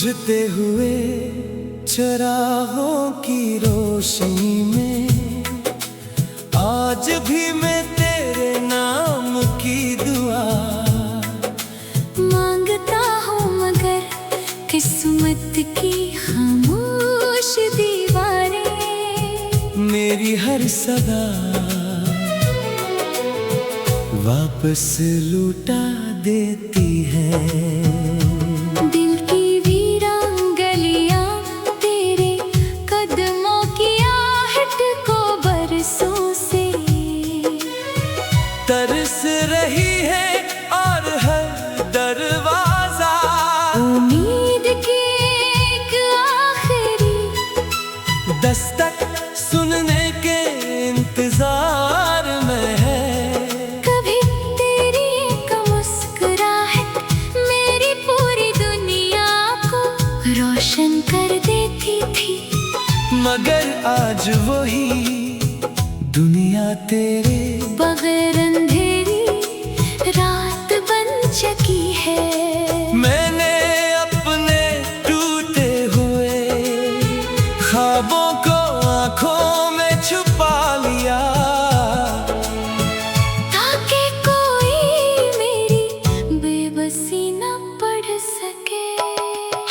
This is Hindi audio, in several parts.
बुझते हुए चरागों की रोशनी में आज भी मैं तेरे नाम की दुआ मांगता हूँ, मगर किस्मत की खामोश दीवारें मेरी हर सदा वापस लुटा देती है। दिल की वीरान गलियां तेरे कदमों की आहट को बरसों से तरस रही है और हर दरवाजा उम्मीद की एक आखिरी दस्तक सुनने के इंतजार में है। कभी तेरी एक मुस्कुराहट मेरी पूरी दुनिया को रोशन कर देती थी, मगर आज वही दुनिया तेरे बगैर अंधेरी रात बन चुकी है। मैंने अपने टूटे हुए ख्वाबों को आंखों में छुपा लिया ताकि कोई मेरी बेबसी न पढ़ सके।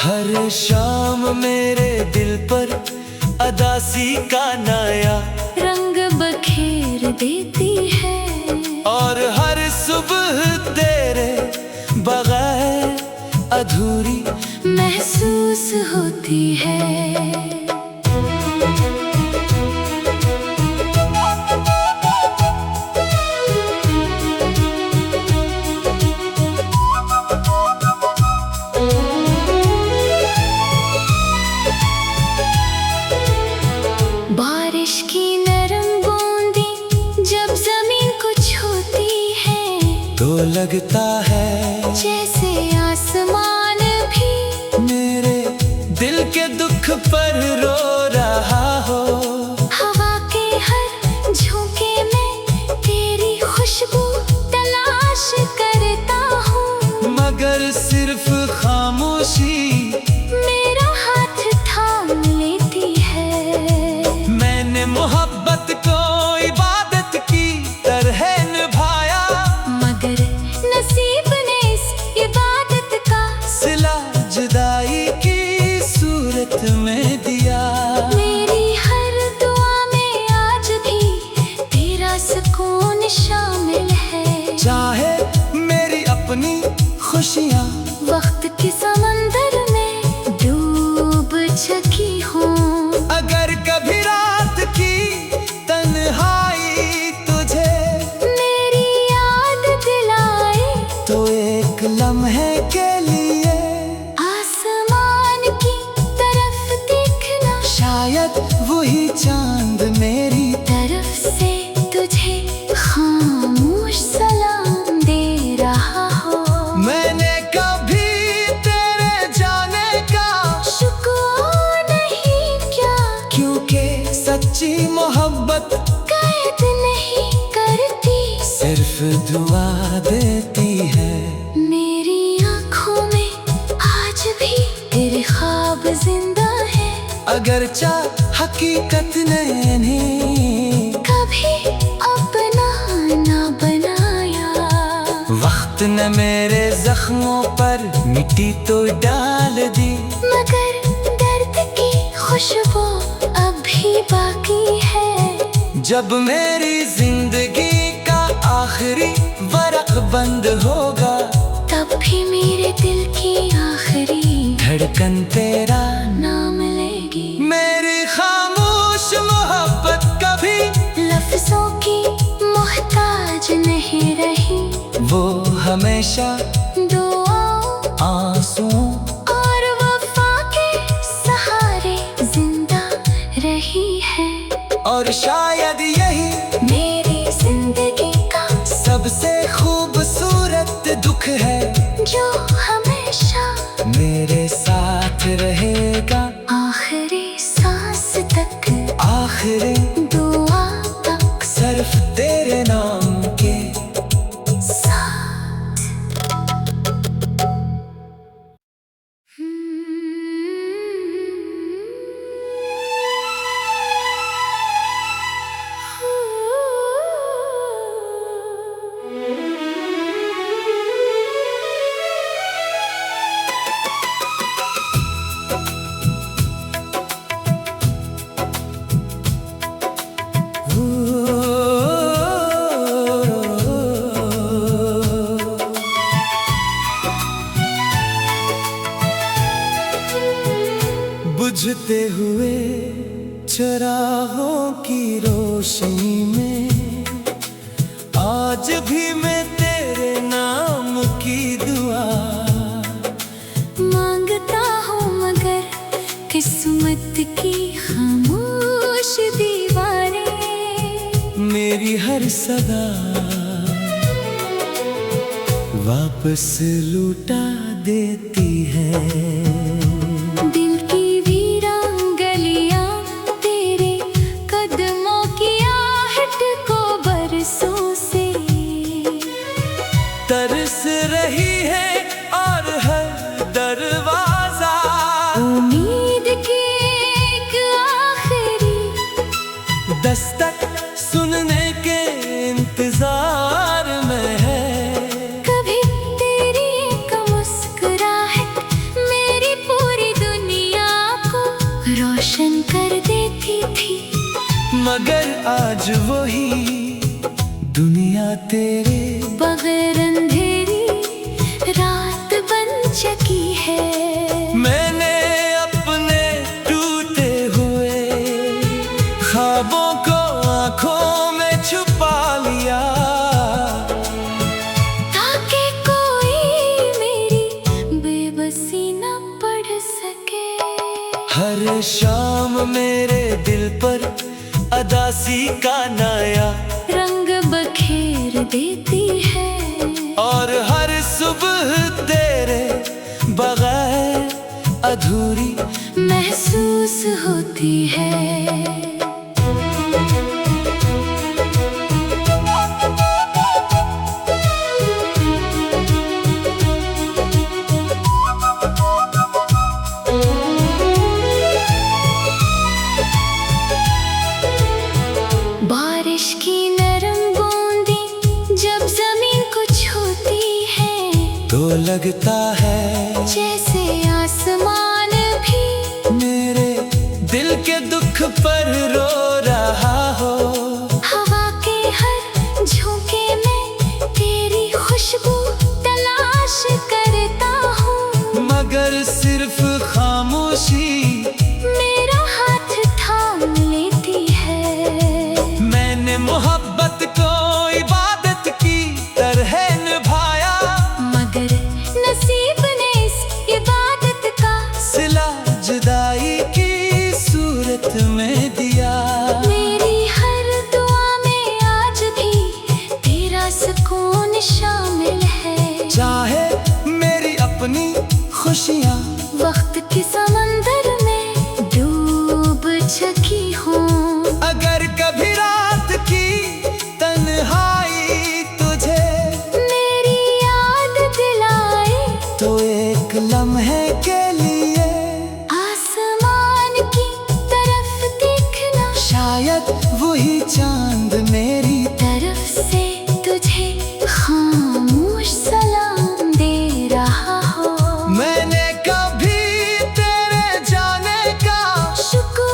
हर शाम मेरे दिल पर अदासी का नया रंग बखेर देती है और हर सुबह तेरे बगैर अधूरी महसूस होती है। बारिश की नरम बूंदी जब जमीन को छूती है तो लगता है जैसे आसमान भी मेरे दिल के दुख पर रो रहा हो। हवा के हर झोंके में तेरी खुशबू तलाश करता हूँ, मगर सिर्फ खामोशी मेरा हाथ थाम लेती है। मैंने मोहब्बत को इबादत की तरह निभाया, मगर नसीब ने इस इबादत का सिला जुदाई की सूरत में दिया। मेरी हर दुआ में आज भी तेरा सुकून शामिल है। चाहे मेरी अपनी खुशियाँ वक्त के समंदर में डूब चुकी हूँ, अगर कभी रात की तन्हाई तुझे मेरी याद दिलाए तो एक लम्हे के लिए आसमान की तरफ देखना, शायद वही चांद मेरी तरफ से तुझे खामोश सलाम दे रहा हो। मैंने कभी तेरे जाने का शुक्र नहीं क्या, क्योंकि सच्ची मोहब्बत कैद नहीं करती, सिर्फ दुआ देती है। मेरी आँखों में आज भी तेरे ख्वाब जिंदा है, अगर चाह हकीकत ने कभी अपना ना बनाया। वक्त ने मेरे जख्मों पर मिट्टी तो डाल दी, मगर दर्द की खुशबू अब भी बाकी है। जब मेरी जिंदगी का आखिरी वरक बंद होगा तब भी मेरे दिल की आखिरी धड़कन तेरा नाम लेगी। मेरी खामोश मोहब्बत कभी लफ्जों की मोहताज नहीं रही, वो हमेशा दुआओं आंसुओं और वफा के सहारे जिंदा रही है। और शायद यही मेरी जिंदगी का सबसे खूबसूरत दुख है, जो हमेशा मेरे साथ रहेगा आखिरी सांस तक, आखिरी दुआ तक सिर्फ तेरे नाम के साथ। बुझते हुए चरागों की रोशनी में आज भी मैं तेरे नाम की दुआ मांगता हूँ, मगर किस्मत की खामोश दीवारें मेरी हर सदा वापस लुटा देती है। दिल की वीरान गलियां तेरे कदमों की आहट को बरसों से तरस रही है और हर दरवाजा उम्मीद की एक आखिरी दस्तक सुनने के इंतजार में है। कभी तेरी एक मुस्कुराहट मेरी पूरी दुनिया को रोशन कर देती थी, मगर आज वही दुनिया तेरे बगैर अंधेरी रात बन चुकी है। मैंने अपने टूटे हुए ख्वाबों को आंखों में छुपा लिया ताकि कोई मेरी बेबसी न पढ़ सके। हर शाम मेरे दिल पर अदासी का नया रंग बखेर देती है और हर सुबह तेरे बगैर अधूरी महसूस होती है। बारिश की नरम बूंदी जब जमीन को छूती है तो लगता है जैसे आसमान भी मेरे दिल के दुख पर रो रहा हो। हवा के हर झोंके में तेरी खुशबू तलाश करता हूँ, मगर सिर्फ खामोशी मेरा हाथ थाम लेती है। मैंने मोहब्बत को इबादत की तरह निभाया, मगर नसीब ने इस इबादत का सिला जुदाई की सूरत में दिया। मेरी हर दुआ में आज भी तेरा सुकून शामिल है। चाहे मेरी अपनी खुशियाँ वक्त के समंदर में डूब चुकी हूँ, अगर कभी रात की तन्हाई तुझे मेरी याद दिलाए तो एक लम्हे के लिए आसमान की तरफ देखना, शायद वही चांद मेरी तरफ से तुझे खामोश सलाम दे रहा हो। मैंने कभी तेरे जाने का शुक्र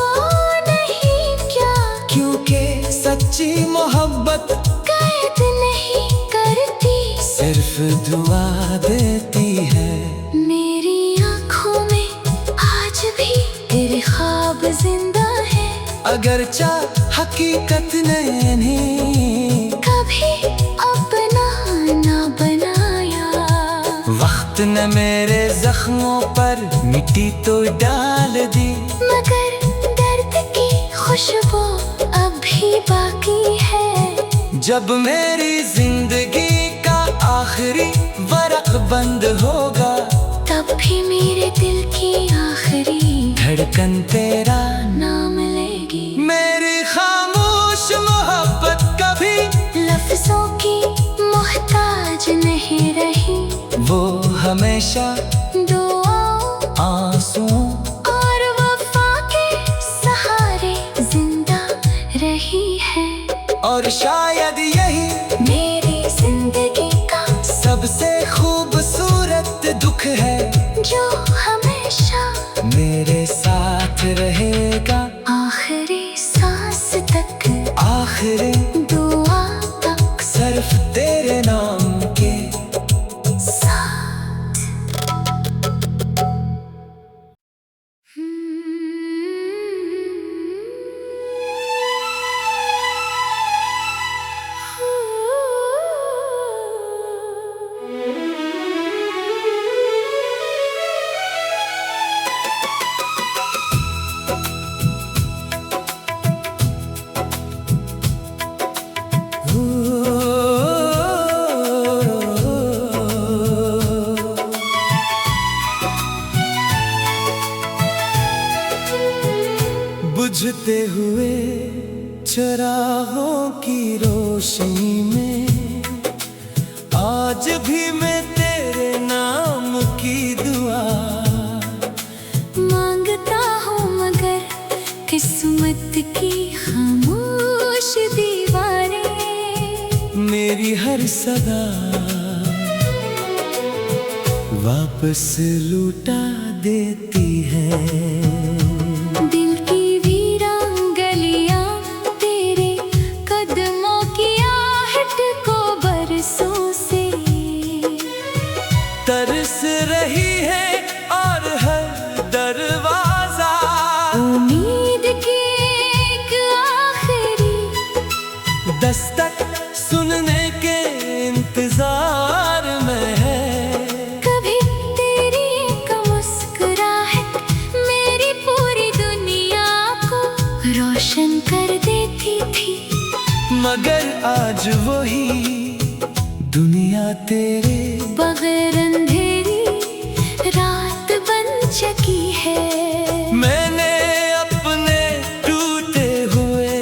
नहीं क्या, क्योंकि सच्ची मोहब्बत कैद नहीं करती, सिर्फ दुआ देती है। मेरी आँखों में आज भी तेरे ख्वाब जिंदा है, अगर चाह हकीकत नहीं कभी अपना ना बनाया। वक्त ने मेरे जख्मों पर मिट्टी तो डाल दी, मगर दर्द की खुशबू अभी बाकी है। जब मेरी जिंदगी का आखिरी वरक बंद होगा तब भी मेरे दिल की आखिरी धड़कन तेरा नाम लेगी। मेरी खामोश मोहब्बत कभी लफ्जों की मोहताज नहीं रही, वो हमेशा दुआओं आंसुओं और वफा के सहारे जिंदा रही है। और शायद यही मेरी जिंदगी का सबसे खूबसूरत दुख है जो हमेशा मेरे साथ रहेगा आखिरी सांस तक, आखिरी दुआ तक सिर्फ तेरे नाम के साथ। बुझते हुए चरागों की रोशनी में आज भी मैं तेरे नाम की दुआ मांगता हूँ, मगर किस्मत की खामोश दीवारें मेरी हर सदा वापस लुटा देती है। दिल की वीरान गलियां तेरे कदमों की आहट को बरसों से तरस रही है और हर दरवाजा उम्मीद की एक आखिरी दस्तक सुनने के इंतजार में है। कभी तेरी एक मुस्कुराहट मेरी पूरी दुनिया को रोशन कर देती थी, मगर आज वही दुनिया तेरे बगैर अंधेरी रात बन चुकी है। मैंने अपने टूटे हुए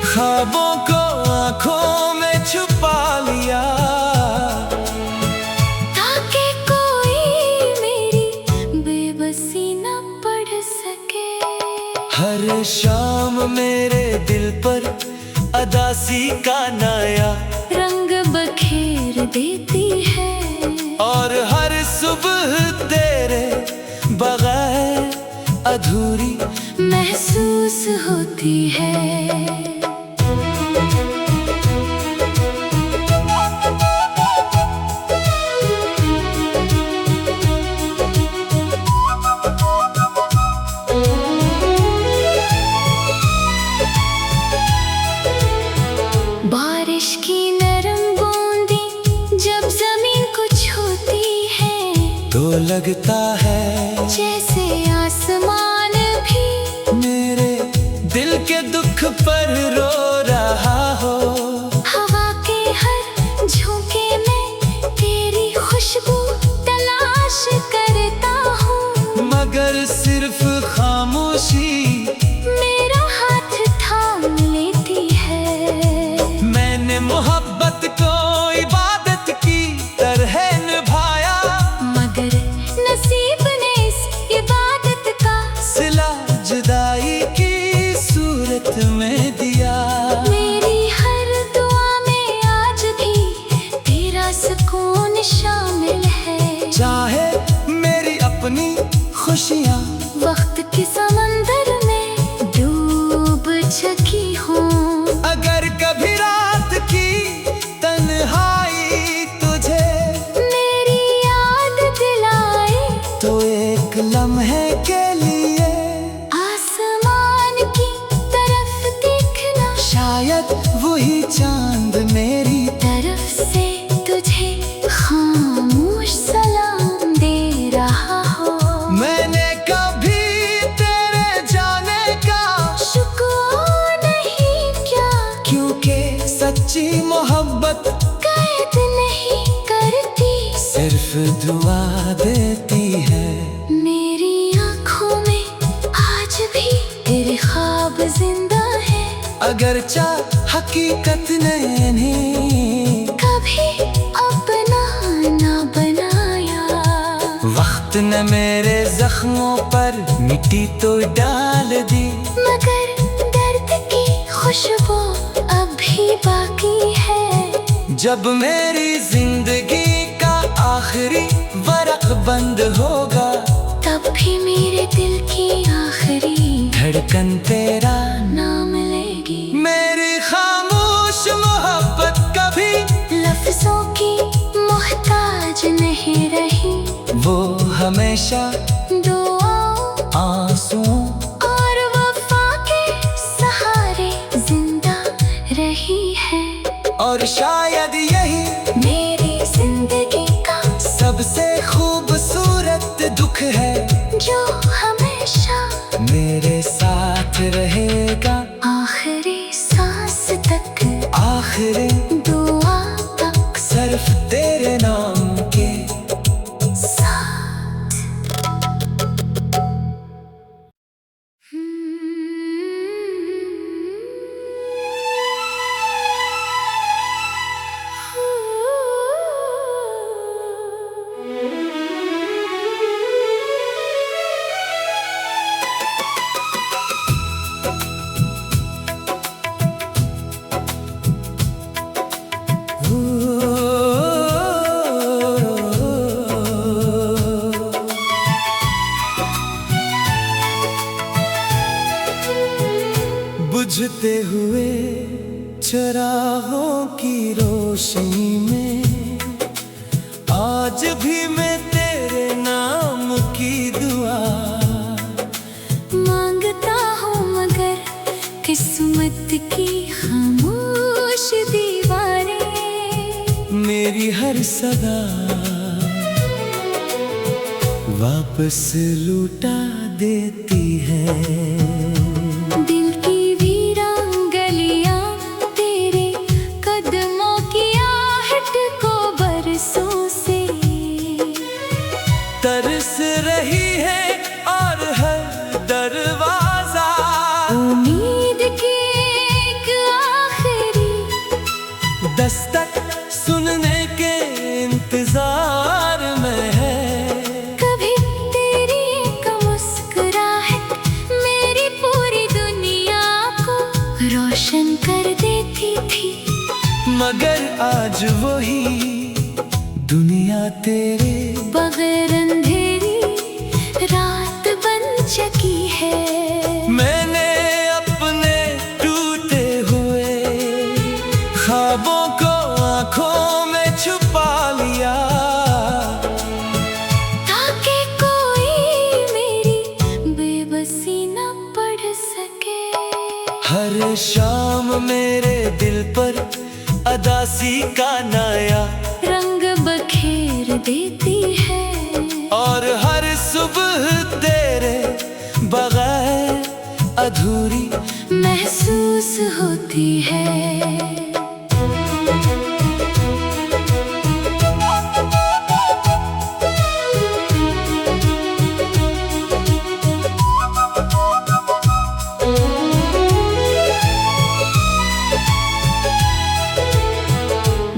ख्वाबों को आंखों में छुपा लिया ताकि कोई मेरी बेबसी न पढ़ सके। हर शाम मेरे दिल पर अदासी का नया रंग बखेर देती है और हर सुबह तेरे बगैर अधूरी महसूस होती है। बारिश की नरम बूंदी जब जमीन को छूती है तो लगता है जैसे आसमान भी मेरे दिल के दुख पर रो रहा हो। हवा के हर झोंके में तेरी खुशबू तलाश करता हूँ, मगर सिर्फ खामोशी मेरा हाथ थाम लेती है। मैंने मोहब्बत को इबादत की तरह निभाया, मगर नसीब ने इस इबादत का सिला जुदाई की सूरत में दिया। मेरी हर दुआ में आज भी तेरा सुकून शामिल है। चाहे मेरी अपनी खुशियाँ वक्त के समंदर में डूब चुकी हूँ, अगर कभी रात की तन्हाई तुझे मेरी याद दिलाए तो एक लम्हे के लिए आसमान की तरफ देखना, शायद वही चांद मेरी तरफ से तुझे खामोश सलाम दे रहा हो। मैंने कभी तेरे जाने का शुक्र नहीं क्या, क्योंकि सच्ची मोहब्बत कैद नहीं करती, सिर्फ दुआ देती है। मेरी आँखों में आज भी तेरे ख्वाब जिंदा है, अगर चाह हकीकत ने इन्हें कभी अपना ना बनाया। वक्त ने मेरे जख्मों पर मिट्टी तो डाल दी, मगर दर्द की खुशबू अब भी बाकी है। जब मेरी जिंदगी का आखिरी वरक बंद होगा तब भी मेरे दिल की आखिरी धड़कन तेरा नाम लेगी। मेरी खामोश मोहब्बत कभी लफ्जों की मोहताज नहीं रही, वो हमेशा दुआओं आंसुओं और वफा के सहारे जिंदा रही है। और शायद यही मेरी जिंदगी का सबसे खूबसूरत दुख है, जो हमेशा मेरे साथ रहेगा आखिरी सांस तक, आखिरी दुआ तक सिर्फ तेरे नाम के साथ। बुझते हुए चरागों की रोशनी में आज भी मैं तेरे नाम की दुआ मांगता हूँ, मगर किस्मत की खामोश दीवारें मेरी हर सदा वापस लुटा देती है। दिल की वीरान गलियां तेरे कदमों की आहट को बरसों से तरस रही है और हर दरवाजा उम्मीद की एक आखिरी दस्तक सुनने के इंतजार में है। कभी तेरी एक मुस्कुराहट मेरी पूरी दुनिया को रोशन कर देती थी, मगर आज वही दुनिया तेरे बगैर अंधेरी रात बन चुकी है। मैंने अपने टूटे हुए ख्वाबों को आंखों में छुपा लिया ताकि कोई मेरी बेबसी न पढ़ सके। हर शाम मेरे दिल पर अदासी का नया रंग बखेर देती है और हर सुबह तेरे बगैर अधूरी महसूस होती है।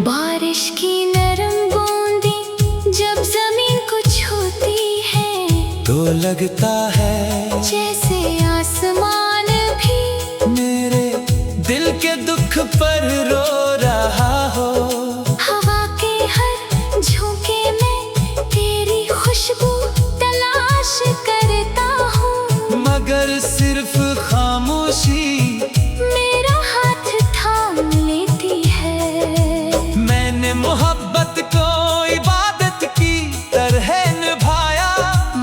बारिश की नरम बूंदी जब जमीन को छूती है तो लगता है जैसे आसमान भी मेरे दिल के दुख पर रो रहा हो। हवा के हर झोंके में तेरी खुशबू तलाश करता हूँ, मगर सिर्फ खामोशी मेरा हाथ थाम लेती है। मैंने मोहब्बत को इबादत की तरह निभाया,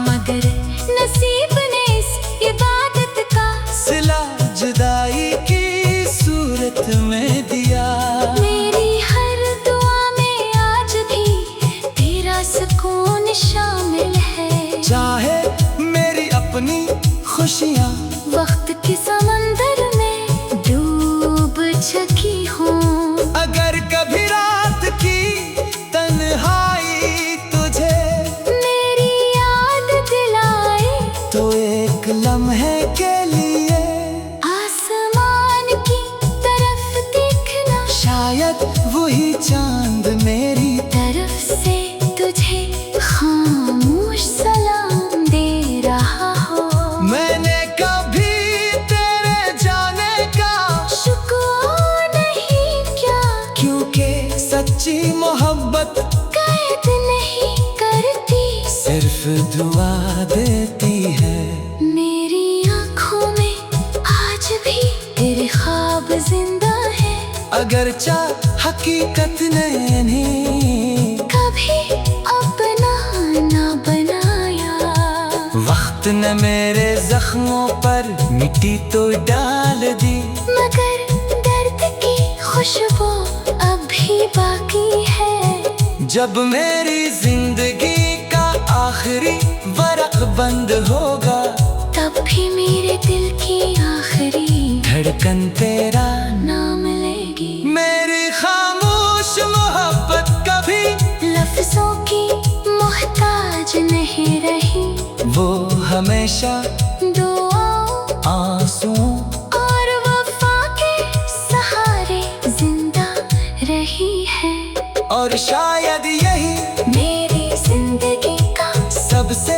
मगर नसीब ने इस इबादत का सिला जुदाई की सूरत में दिया। मेरी हर दुआ में आज भी तेरा सुकून शामिल है। चाहे मेरी अपनी खुशियाँ वक्त के समंदर में डूब चुकी हूँ, अगर कभी रात की तन्हाई तुझे मेरी याद दिलाए तो एक लम्हे के लिए आसमान की तरफ देखना, शायद वही चांद मेरी तरफ से तुझे खामोश सलाम दे रहा हो। मैंने कभी तेरे जाने का शुक्र नहीं क्या, क्योंकि सच्ची मोहब्बत कैद नहीं करती, सिर्फ दुआ देती है। मेरी आँखों में आज भी तेरे ख्वाब जिंदा है, अगर चाह हकीकत ने नहीं कभी अपना ना बनाया। वक्त ने मेरे जख्मों पर मिट्टी तो डाल दी, मगर दर्द की खुशबू अब भी बाकी है। जब मेरी जिंदगी का आखिरी वरक बंद होगा तब भी मेरे दिल की आखिरी धड़कन तेरा नाम लेगी। मेरी खामोश मोहब्बत कभी लफ्जों की मोहताज नहीं रही, वो हमेशा दुआओं आंसुओं और वफा के सहारे जिंदा रही है। और शायद यही मेरी जिंदगी का सबसे